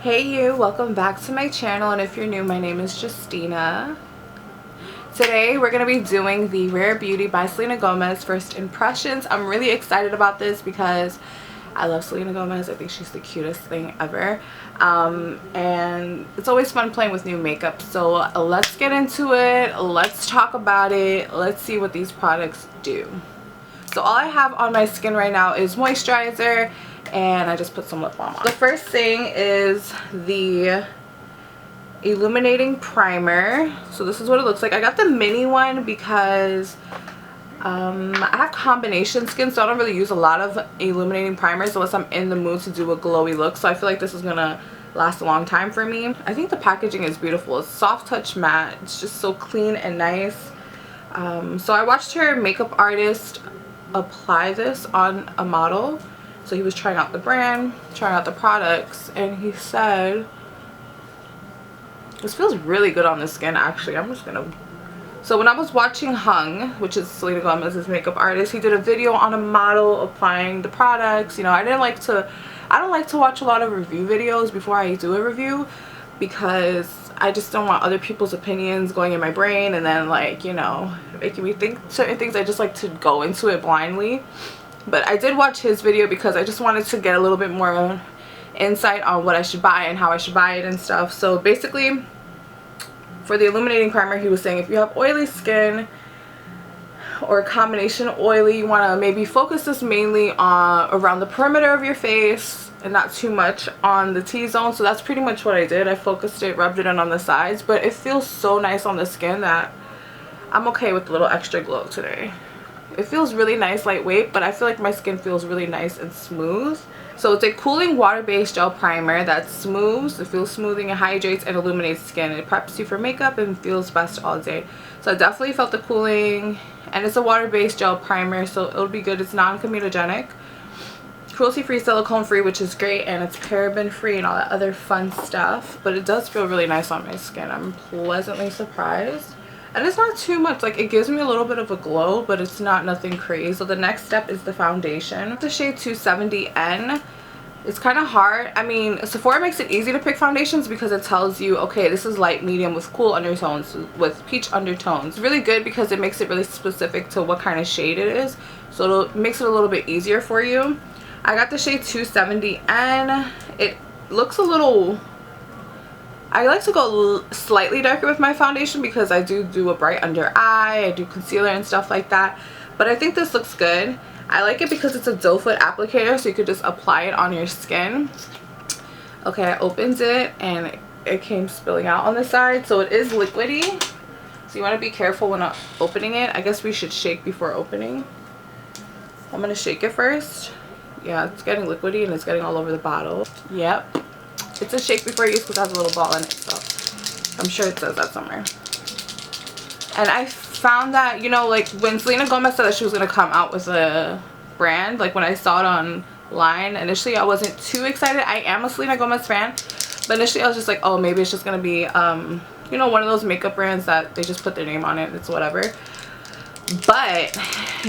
Hey you, welcome back to my channel, and if you're new, my name is Justina. Today we're going to be doing the Rare Beauty by Selena Gomez first impressions. I'm really excited about this because I love Selena Gomez. I think she's the cutest thing ever, and it's always fun playing with new makeup. So let's get into it, let's talk about it, let's see what these products do. So all I have on my skin right now is moisturizer, and I just put some lip balm on. The first thing is the Illuminating Primer. So this is what it looks like. I got the mini one because I have combination skin, so I don't really use a lot of illuminating primers unless I'm in the mood to do a glowy look. So I feel like this is gonna last a long time for me. I think the packaging is beautiful. It's soft touch matte. It's just so clean and nice. So I watched her makeup artist apply this on a model. So he was trying out the brand, trying out the products, and he said this feels really good on the skin. Actually, I'm just gonna, so when I was watching Hung, which is Selena Gomez's makeup artist, he did a video on a model applying the products. You know, I don't like to watch a lot of review videos before I do a review, because I just don't want other people's opinions going in my brain and then, like, you know, making me think certain things. I just like to go into it blindly. But I did watch his video because I just wanted to get a little bit more insight on what I should buy and how I should buy it and stuff. So basically, for the illuminating primer, he was saying if you have oily skin or a combination oily, you want to maybe focus this mainly on around the perimeter of your face and not too much on the T-zone. So that's pretty much what I did. I focused it, rubbed it in on the sides, but it feels so nice on the skin that I'm okay with a little extra glow today. It feels really nice, lightweight, but I feel like my skin feels really nice and smooth. So it's a cooling water-based gel primer that smooths, it feels smoothing, and hydrates and illuminates skin. It preps you for makeup and feels best all day. So I definitely felt the cooling, and it's a water-based gel primer, so it'll be good. It's non-comedogenic, cruelty-free, silicone-free, which is great, and it's paraben-free and all that other fun stuff. But it does feel really nice on my skin. I'm pleasantly surprised. And it's not too much, like, it gives me a little bit of a glow, but it's not nothing crazy. So the next step is the foundation. The shade 270N. It's kind of hard. I mean, Sephora makes it easy to pick foundations because it tells you, okay, this is light, medium with cool undertones, with peach undertones. It's really good because it makes it really specific to what kind of shade it is. So it makes it a little bit easier for you. I got the shade 270N. It looks a little, I like to go slightly darker with my foundation because I do a bright under eye, I do concealer and stuff like that. But I think this looks good. I like it because it's a doe foot applicator, so you could just apply it on your skin. Okay, I opened it and it came spilling out on the side, so it is liquidy. So you want to be careful when opening it. I guess we should shake before opening. I'm going to shake it first. Yeah, it's getting liquidy and it's getting all over the bottle. Yep. It's a shake before use because it has a little ball in it, so I'm sure it says that somewhere. And I found that, you know, like when Selena Gomez said that she was going to come out with a brand, like when I saw it online, initially I wasn't too excited. I am a Selena Gomez fan, but initially I was just like, oh, maybe it's just going to be, you know, one of those makeup brands that they just put their name on it, it's whatever. But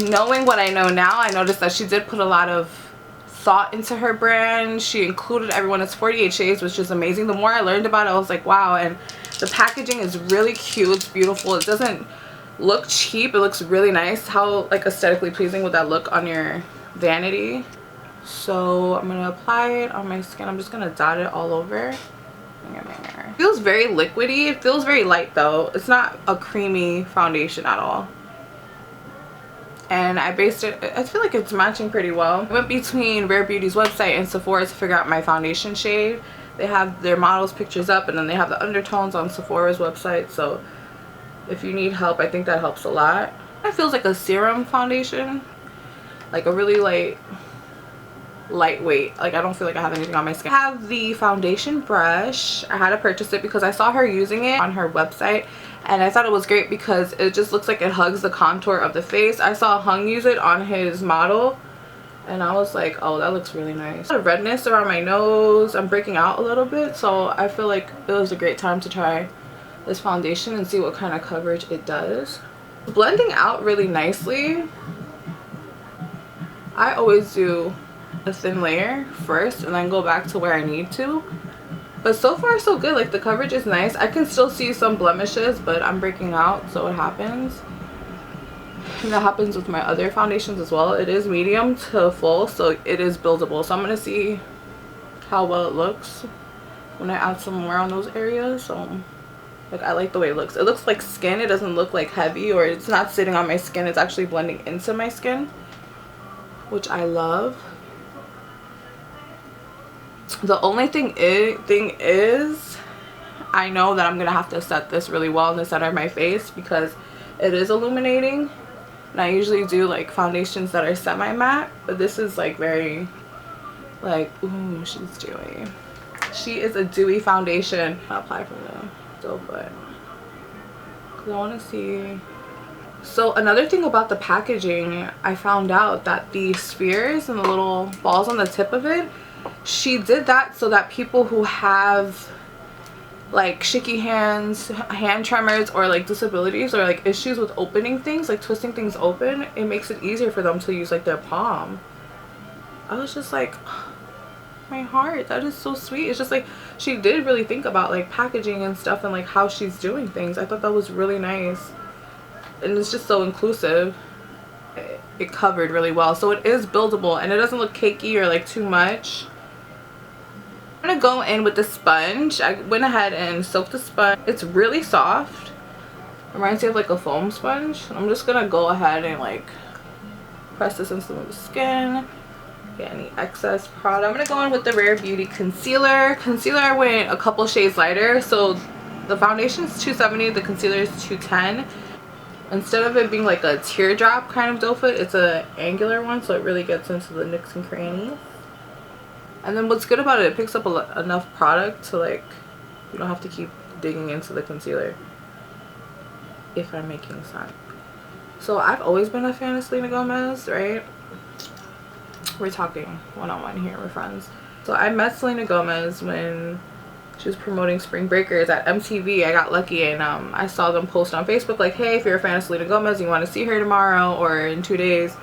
knowing what I know now, I noticed that she did put a lot of thought into her brand. She included everyone. It's 48 shades, which is amazing. The more I learned about it, I was like, wow. And the packaging is really cute. It's beautiful. It doesn't look cheap. It looks really nice. How, like, aesthetically pleasing would that look on your vanity? So I'm gonna apply it on my skin. I'm just gonna dot it all over. It feels very liquidy. It feels very light though. It's not a creamy foundation at all. And I based it, I feel like it's matching pretty well. I went between Rare Beauty's website and Sephora to figure out my foundation shade. They have their models' pictures up, and then they have the undertones on Sephora's website. So if you need help, I think that helps a lot. It feels like a serum foundation, like a really lightweight. Like, I don't feel like I have anything on my skin. I have the foundation brush. I had to purchase it because I saw her using it on her website, and I thought it was great because it just looks like it hugs the contour of the face. I saw Hung use it on his model, and I was like, oh, that looks really nice. A lot of redness around my nose. I'm breaking out a little bit, so I feel like it was a great time to try this foundation and see what kind of coverage it does. Blending out really nicely. I always do a thin layer first and then go back to where I need to. But so far so good. Like the coverage is nice. I can still see some blemishes, but I'm breaking out, so it happens. And that happens with my other foundations as well. It is medium to full, so it is buildable. So I'm going to see how well it looks when I add some more on those areas. So like I like the way it looks. It looks like skin. It doesn't look like heavy, or it's not sitting on my skin. It's actually blending into my skin, which I love. The only thing is I know that I'm gonna have to set this really well in the center of my face because it is illuminating, and I usually do like foundations that are semi-matte, but this is like very like, ooh, she's dewy. She is a dewy foundation. I'll apply from the doe foot because I want to see. So another thing about the packaging, I found out that the spheres and the little balls on the tip of it, she did that so that people who have like shaky hands, hand tremors, or like disabilities, or like issues with opening things, like twisting things open, it makes it easier for them to use like their palm. I was just like, my heart, that is so sweet. It's just like she did really think about like packaging and stuff and like how she's doing things. I thought that was really nice, and it's just so inclusive. It covered really well, so it is buildable and it doesn't look cakey or like too much. I'm gonna go in with the sponge. I went ahead and soaked the sponge. It's really soft. It reminds me of like a foam sponge. I'm just gonna go ahead and like press this into the skin. Get any excess product. I'm gonna go in with the Rare Beauty concealer. Concealer went a couple shades lighter, so the foundation is 270, the concealer is 210. Instead of it being like a teardrop kind of doe foot, it's a angular one, so it really gets into the nooks and crannies. And then what's good about it, it picks up enough product to like, you don't have to keep digging into the concealer, if I'm making sense. So I've always been a fan of Selena Gomez, right? We're talking one-on-one here, we're friends. So I met Selena Gomez when she was promoting Spring Breakers at MTV. I got lucky and I saw them post on Facebook like, hey, if you're a fan of Selena Gomez, you want to see her tomorrow or in 2 days,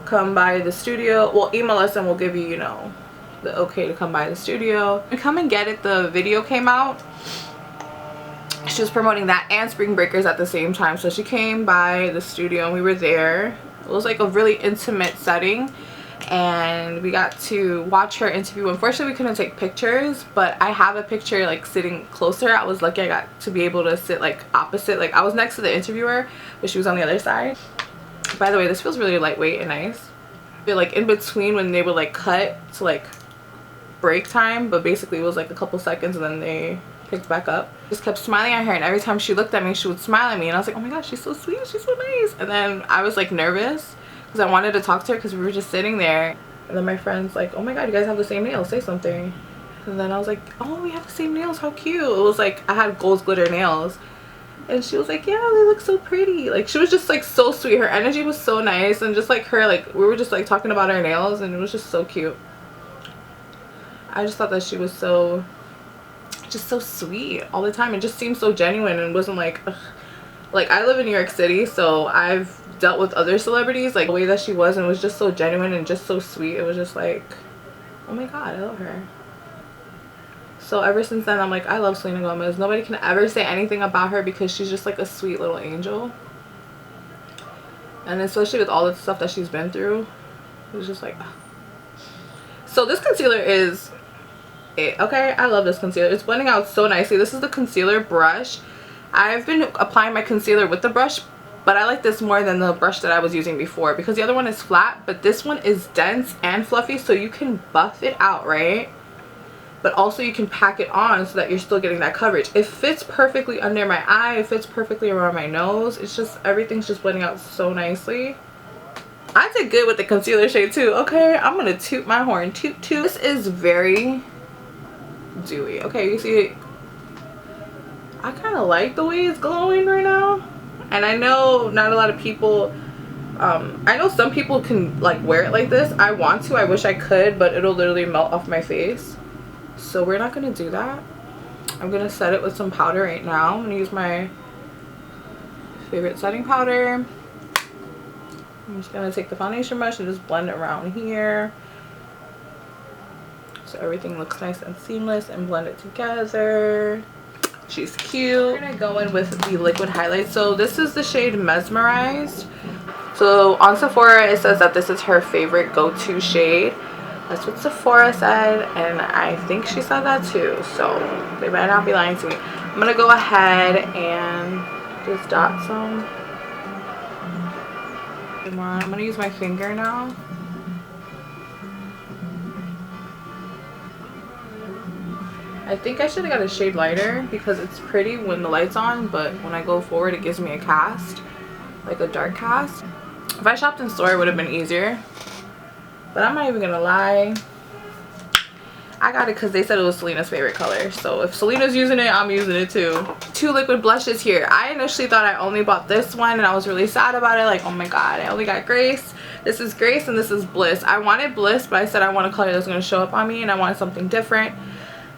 come by the studio. Well, email us and we'll give you, you know, the okay to come by the studio. And come and get it. The video came out. She was promoting that and Spring Breakers at the same time. So she came by the studio and we were there. It was like a really intimate setting. And we got to watch her interview. Unfortunately, we couldn't take pictures, but I have a picture like sitting closer. I was lucky I got to be able to sit like opposite. Like I was next to the interviewer, but she was on the other side. By the way, this feels really lightweight and nice. I feel like in between when they would like cut to like break time, but basically it was like a couple seconds and then they picked back up. Just kept smiling at her, and every time she looked at me, she would smile at me, and I was like, oh my gosh, she's so sweet, she's so nice. And then I was like nervous because I wanted to talk to her because we were just sitting there, and then my friend's like, oh my god, you guys have the same nails, say something. And then I was like, oh, we have the same nails, how cute. It was like I had gold glitter nails, and she was like, yeah, they look so pretty. Like she was just like so sweet. Her energy was so nice, and just like her, like we were just like talking about our nails, and it was just so cute. I just thought that she was so just so sweet all the time. It just seemed so genuine and wasn't like, ugh. Like I live in New York City, so I've dealt with other celebrities, like the way that she was, and it was just so genuine and just so sweet. It was just like, oh my god, I love her. So ever since then, I'm like, I love Selena Gomez. Nobody can ever say anything about her because she's just like a sweet little angel. And especially with all the stuff that she's been through, it was just like, ugh. So this concealer is it. Okay, I love this concealer. It's blending out so nicely. This is the concealer brush. I've been applying my concealer with the brush, but I like this more than the brush that I was using before because the other one is flat, but this one is dense and fluffy, so you can buff it out, right? But also you can pack it on so that you're still getting that coverage. It fits perfectly under my eye. It fits perfectly around my nose. It's just, everything's just blending out so nicely. I did good with the concealer shade too. Okay, I'm gonna toot my horn. Toot toot. This is very dewy. Okay, you see, I kind of like the way it's glowing right now. And I know not a lot of people, I know some people can like wear it like this. I want to, I wish I could, but it'll literally melt off my face. So we're not gonna do that. I'm gonna set it with some powder right now. I'm gonna use my favorite setting powder. I'm just gonna take the foundation brush and just blend it around here. so everything looks nice and seamless and blended together. She's cute. We're gonna go in with the liquid highlight. So this is the shade Mesmerized. So on Sephora it says that this is her favorite go-to shade. That's what Sephora said, and I think she said that too, so they better not be lying to me. I'm gonna go ahead and just dot some. I'm gonna use my finger now. I think I should have got a shade lighter because it's pretty when the light's on, but when I go forward it gives me a cast, like a dark cast. If I shopped in store it would have been easier, but I'm not even gonna lie, I got it because they said it was Selena's favorite color. So if Selena's using it, I'm using it too. 2 liquid blushes here. I initially thought I only bought this one and I was really sad about it. Like, oh my god, I only got Grace. This is Grace and this is Bliss. I wanted Bliss, but I said I want a color that's going to show up on me and I wanted something different.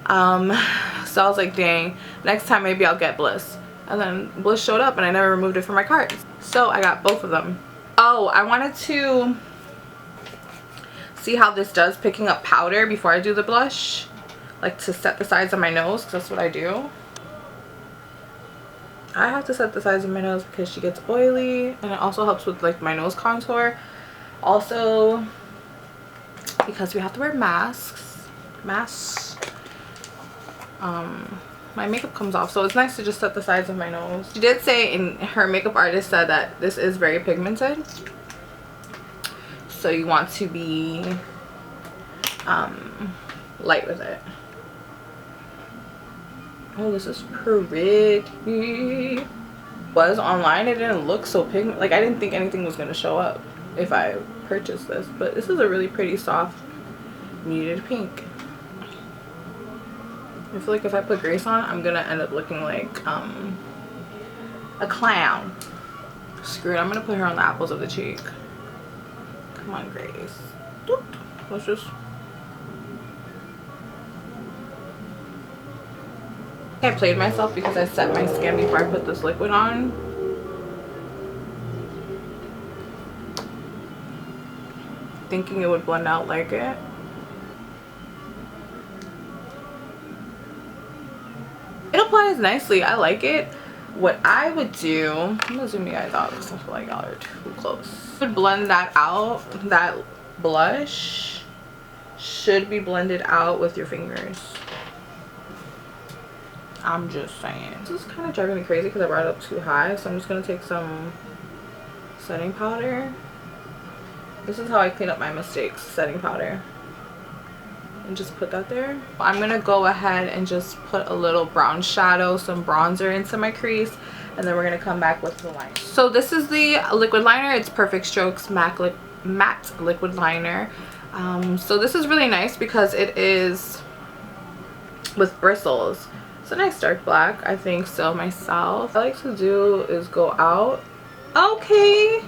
So I was like, dang, next time maybe I'll get Bliss. And then Bliss showed up and I never removed it from my cart. So I got both of them. Oh, I wanted to see how this does picking up powder before I do the blush, like to set the sides of my nose, because that's what I do. I have to set the sides of my nose because she gets oily, and it also helps with like my nose contour. Also because we have to wear masks. My makeup comes off, so it's nice to just set the sides of my nose. She did say, and her makeup artist said that this is very pigmented, so you want to be light with it. Oh, this is pretty. Was online, it didn't look so pigment. Like, I didn't think anything was going to show up if I purchased this, but this is a really pretty soft muted pink. I feel like if I put Grace on, I'm gonna end up looking like a clown. Screw it, I'm gonna put her on the apples of the cheek. Come on, Grace. Doop. Let's just. I played myself because I set my skin before I put this liquid on. Thinking it would blend out like it. It applies nicely. I like it. What I would do, I'm gonna zoom you guys out because I feel like y'all are too close. I would blend that out. That blush should be blended out with your fingers. I'm just saying. This is kind of driving me crazy because I brought it up too high, so I'm just gonna take some setting powder. This is how I clean up my mistakes, setting powder. And just put that there. I'm gonna go ahead and just put a little brown shadow, some bronzer into my crease, and then we're gonna come back with the liner. So this is the liquid liner. It's Perfect Strokes matte liquid liner. So this is really nice because it is with bristles. It's a nice dark black, I think so myself. What I like to do is go out. Okay,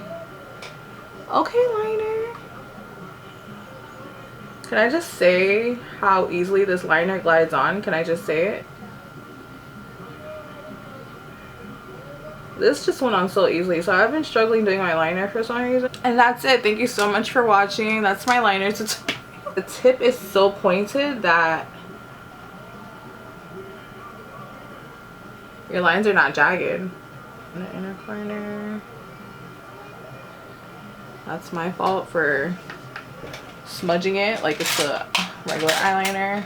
liner. Can I just say how easily this liner glides on? Can I just say it? This just went on so easily. So I've been struggling doing my liner for some reason. And that's it. Thank you so much for watching. That's my liner tutorial. The tip is so pointed that your lines are not jagged. In the inner corner. That's my fault for smudging it like it's a regular eyeliner.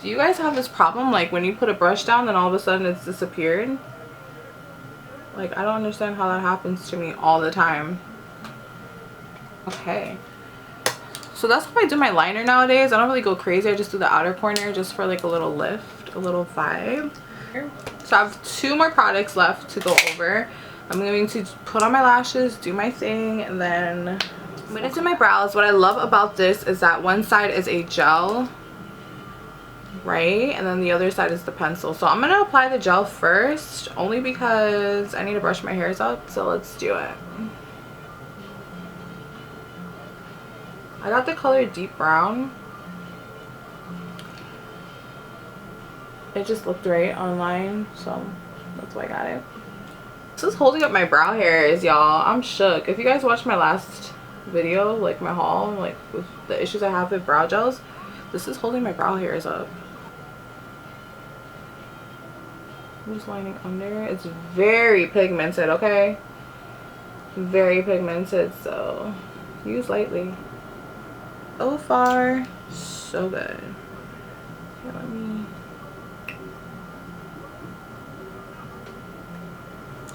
Do you guys have this problem, like when you put a brush down then all of a sudden it's disappeared? Like, I don't understand how that happens to me all the time. Okay, so that's how I do my liner nowadays. I don't really go crazy. I just do the outer corner just for like a little lift, a little vibe. So I have 2 more products left to go over. I'm going to put on my lashes, do my thing, and then I'm going to do my brows. What I love about this is that one side is a gel, right? And then the other side is the pencil. So I'm going to apply the gel first, only because I need to brush my hairs out. So let's do it. I got the color Deep Brown. It just looked right online, so that's why I got it. This is holding up my brow hairs, y'all. I'm shook. If you guys watched my last video, like my haul, like with the issues I have with brow gels. This is holding my brow hairs up. I'm just lining under. It's very pigmented, okay? Very pigmented, so use lightly. So far, so good. Okay, let me...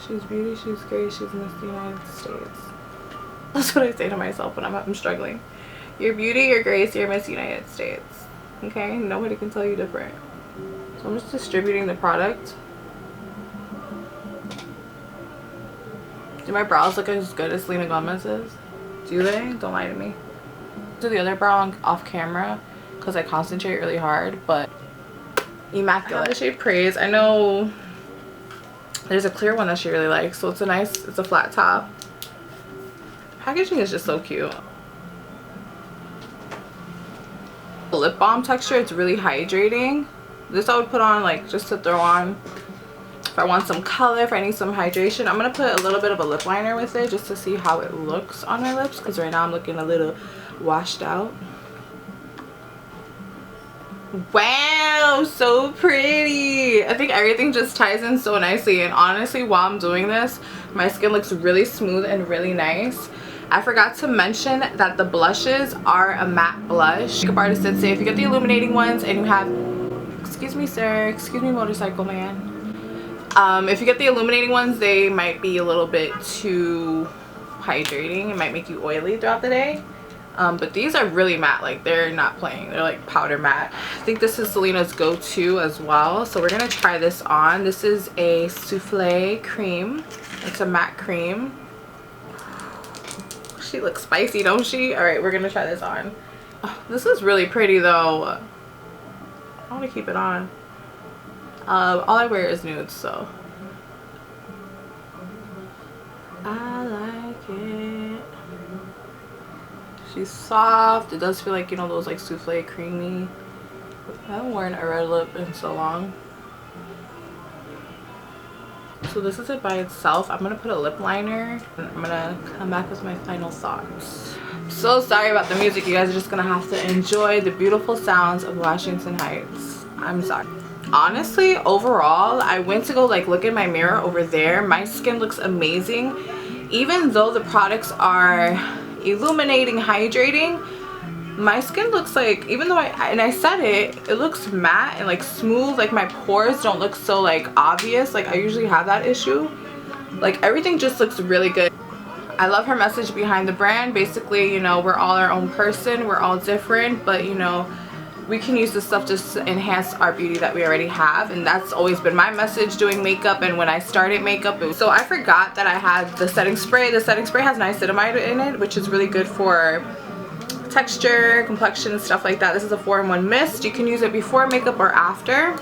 She's beauty, she's great, she's Miss United States. That's what I say to myself when I'm struggling. You're beauty, you're grace, you're Miss United States. Okay? Nobody can tell you different. So I'm just distributing the product. Do my brows look as good as Selena Gomez's? Do they? Don't lie to me. Do the other brow off camera because I concentrate really hard, but immaculate. The shade Praise. I know there's a clear one that she really likes, so it's a nice, it's a flat top. Packaging is just so cute. The lip balm texture, it's really hydrating. This I would put on like just to throw on if I want some color, if I need some hydration. I'm gonna put a little bit of a lip liner with it just to see how it looks on my lips, because right now I'm looking a little washed out. Wow, so pretty. I think everything just ties in so nicely, and honestly while I'm doing this my skin looks really smooth and really nice. I forgot to mention that the blushes are a matte blush. Makeup artist did say if you get the illuminating ones and you have, excuse me sir, excuse me motorcycle man, if you get the illuminating ones they might be a little bit too hydrating. It might make you oily throughout the day. But these are really matte, like they're not playing, they're like powder matte. I think this is Selena's go-to as well, so we're gonna try this on. This is a Souffle cream. It's a matte cream. She looks spicy, don't she? All right, we're gonna try this on. Oh, this is really pretty though. I want to keep it on. All I wear is nudes, so I like it. She's soft. It does feel like, you know, those like souffle creamy. I haven't worn a red lip in so long. So this is it by itself. I'm gonna put a lip liner and I'm gonna come back with my final thoughts. I'm so sorry about the music. You guys are just gonna have to enjoy the beautiful sounds of Washington Heights. I'm sorry. Honestly, overall, I went to go like look in my mirror over there. My skin looks amazing. Even though the products are illuminating, hydrating, my skin looks like, even though I said it looks matte and like smooth, like my pores don't look so like obvious, like I usually have that issue. Like everything just looks really good. I love her message behind the brand. Basically, you know, we're all our own person, we're all different, but you know, we can use this stuff just to enhance our beauty that we already have, and that's always been my message doing makeup. And when I started makeup, so I forgot that I had the setting spray. The setting spray has niacinamide in it, which is really good for texture, complexion, stuff like that. This is a 4-in-1 mist. You can use it before makeup or after.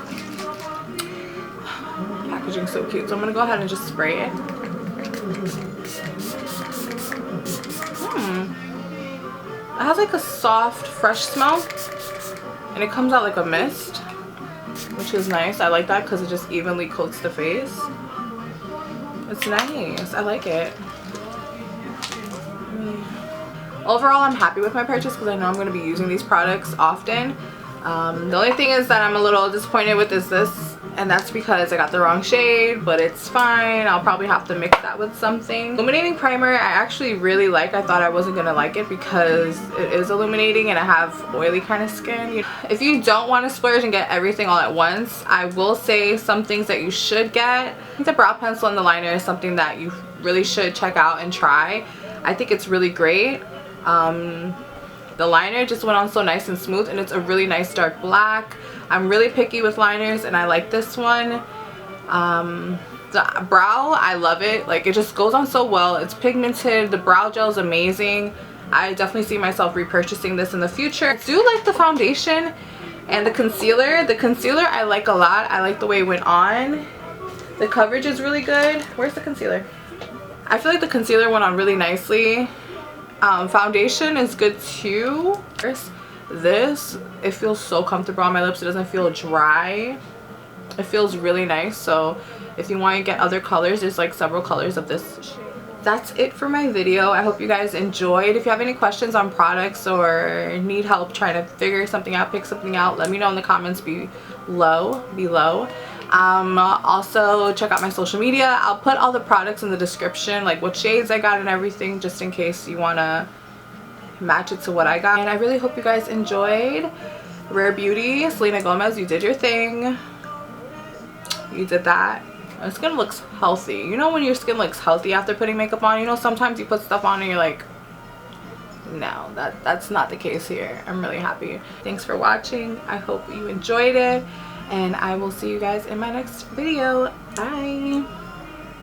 Packaging's so cute, so I'm gonna go ahead and just spray it. It has like a soft, fresh smell. And it comes out like a mist, which is nice. I like that because it just evenly coats the face. It's nice. I like it. Overall, I'm happy with my purchase because I know I'm going to be using these products often. The only thing is that I'm a little disappointed with is this, and that's because I got the wrong shade, but it's fine. I'll probably have to mix that with something. Illuminating Primer, I actually really like. I thought I wasn't going to like it because it is illuminating and I have oily kind of skin. If you don't want to splurge and get everything all at once, I will say some things that you should get. The brow pencil and the liner is something that you really should check out and try. I think it's really great. The liner just went on so nice and smooth, and it's a really nice dark black. I'm really picky with liners and I like this one. The brow, I love it. Like it just goes on so well. It's pigmented. The brow gel is amazing. I definitely see myself repurchasing this in the future. I do like the foundation and the concealer. The concealer I like a lot. I like the way it went on. The coverage is really good. Where's the concealer? I feel like the concealer went on really nicely. Foundation is good too. This, it feels so comfortable on my lips. It doesn't feel dry. It feels really nice. So if you want to get other colors, there's like several colors of this shade. that's it for my video. I hope you guys enjoyed. If you have any questions on products or need help trying to figure something out, pick something out, let me know in the comments below. Also check out my social media. I'll put all the products in the description, like what shades I got and everything, just in case you want to match it to what I got. And I really hope you guys enjoyed. Rare Beauty, Selena Gomez, you did your thing. You did that. My skin looks healthy. You know when your skin looks healthy after putting makeup on? You know sometimes you put stuff on and you're like, no, that's not the case here. I'm really happy. Thanks for watching. I hope you enjoyed it, and I will see you guys in my next video. Bye.